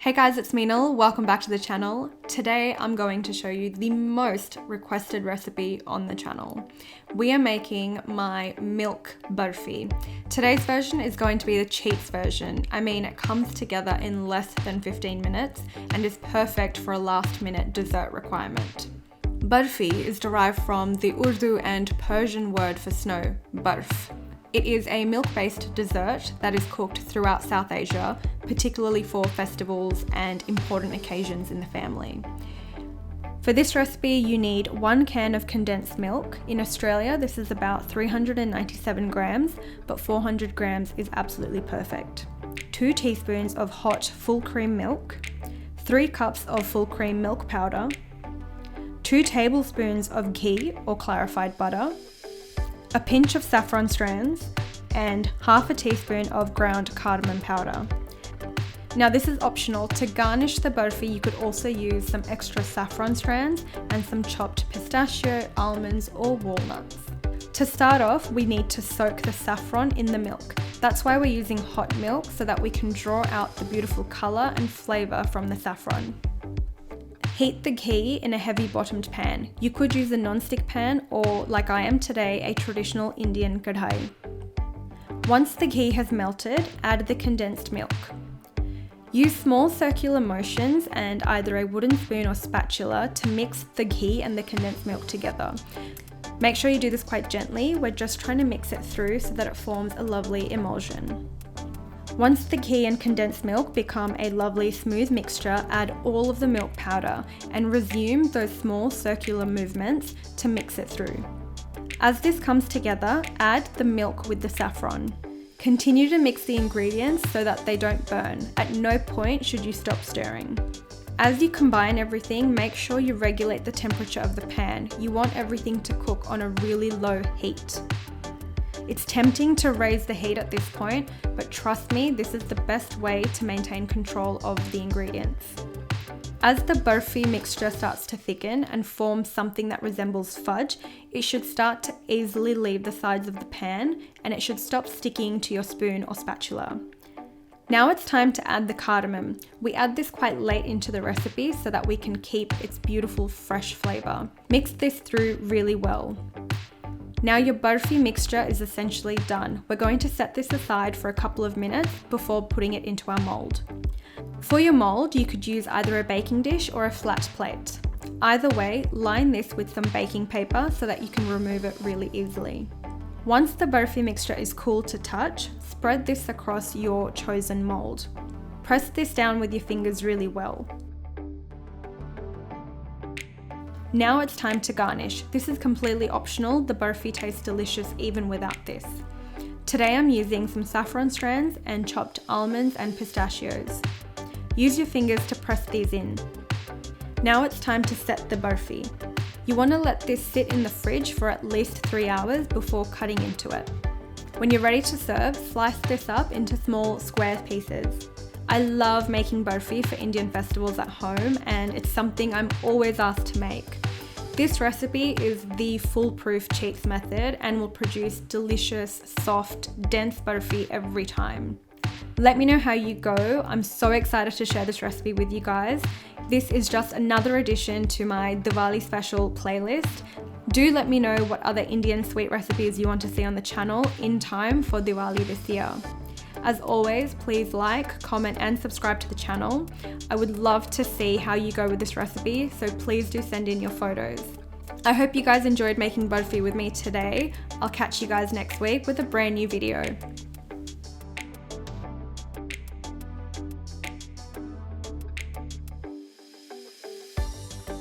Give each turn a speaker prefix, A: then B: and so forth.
A: Hey guys, it's Meenal. Welcome back to the channel. Today I'm going to show you the most requested recipe on the channel. We are making my Milk Barfi. Today's version is going to be the cheats version. I mean, it comes together in less than 15 minutes and is perfect for a last minute dessert requirement. Barfi is derived from the Urdu and Persian word for snow, Barf. It is a milk-based dessert that is cooked throughout South Asia, particularly for festivals and important occasions in the family. For this recipe, you need 1 can of condensed milk. In Australia, this is about 397 grams, but 400 grams is absolutely perfect. 2 teaspoons of hot full cream milk, 3 cups of full cream milk powder, 2 tablespoons of ghee or clarified butter, a pinch of saffron strands, and half a teaspoon of ground cardamom powder. Now this is optional. To garnish the barfi, you could also use some extra saffron strands and some chopped pistachio, almonds, or walnuts. To start off, we need to soak the saffron in the milk. That's why we're using hot milk, so that we can draw out the beautiful color and flavor from the saffron. Heat the ghee in a heavy bottomed pan. You could use a non-stick pan or, like I am today, a traditional Indian kadhai. Once the ghee has melted, add the condensed milk. Use small circular motions and either a wooden spoon or spatula to mix the ghee and the condensed milk together. Make sure you do this quite gently. We're just trying to mix it through so that it forms a lovely emulsion. Once the ghee and condensed milk become a lovely smooth mixture, add all of the milk powder and resume those small circular movements to mix it through. As this comes together, add the milk with the saffron. Continue to mix the ingredients so that they don't burn. At no point should you stop stirring. As you combine everything, make sure you regulate the temperature of the pan. You want everything to cook on a really low heat. It's tempting to raise the heat at this point, but trust me, this is the best way to maintain control of the ingredients. As the barfi mixture starts to thicken and form something that resembles fudge, it should start to easily leave the sides of the pan and it should stop sticking to your spoon or spatula. Now it's time to add the cardamom. We add this quite late into the recipe so that we can keep its beautiful fresh flavor. Mix this through really well. Now your barfi mixture is essentially done. We're going to set this aside for a couple of minutes before putting it into our mold. For your mold, you could use either a baking dish or a flat plate. Either way, line this with some baking paper so that you can remove it really easily. Once the barfi mixture is cool to touch, spread this across your chosen mold. Press this down with your fingers really well. Now it's time to garnish. This is completely optional. The barfi tastes delicious even without this. Today I'm using some saffron strands and chopped almonds and pistachios. Use your fingers to press these in. Now it's time to set the barfi. You want to let this sit in the fridge for at least 3 hours before cutting into it. When you're ready to serve, slice this up into small square pieces. I love making barfi for Indian festivals at home, and it's something I'm always asked to make. This recipe is the foolproof cheats method and will produce delicious, soft, dense barfi every time. Let me know how you go. I'm so excited to share this recipe with you guys. This is just another addition to my Diwali special playlist. Do let me know what other Indian sweet recipes you want to see on the channel in time for Diwali this year. As always, please like, comment, and subscribe to the channel. I would love to see how you go with this recipe, so please do send in your photos. I hope you guys enjoyed making barfi with me today. I'll catch you guys next week with a brand new video.